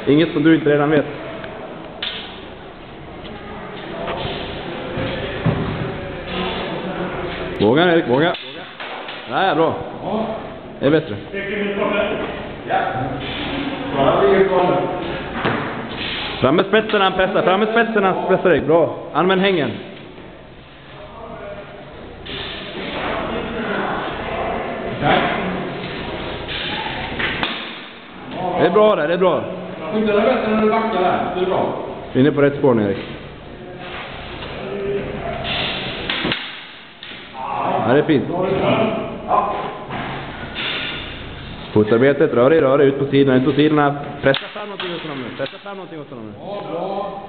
Inget som du inte redan vet. Våga Erik, våga. Nej, bra. Det är bättre. Fram med spetsen han pressar. Fram med spetsen han pressar Erik. Bra. Använd hängen. Det är bra där, det är bra. Inte det bättre när du backar där. Det är bra. Du är inne på rätt spår Erik. Ja, det är fint. Fotarbetet, rör dig, ut på sidorna, Pressa fram någonting hos honom nu. Pressa fram någonting hos honom nu. Ja, bra.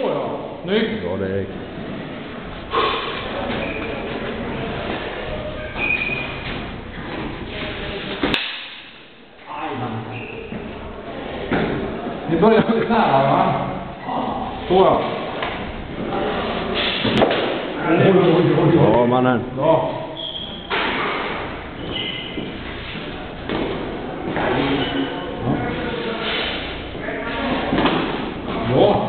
Åh ja, snyggt. Bra det Erik. Vi börjar lite nära va? Så ja. Ja mannen. Bra. Bra.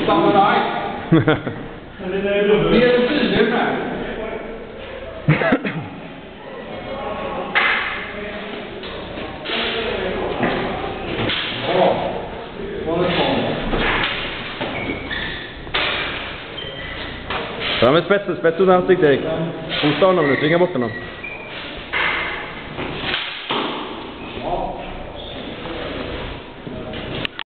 Samurai. Det är tydligt med. Bra. Var det så? Fram med spetsen, spetsen ansiktet Erik. Hosta honom nu, tvinga bort honom.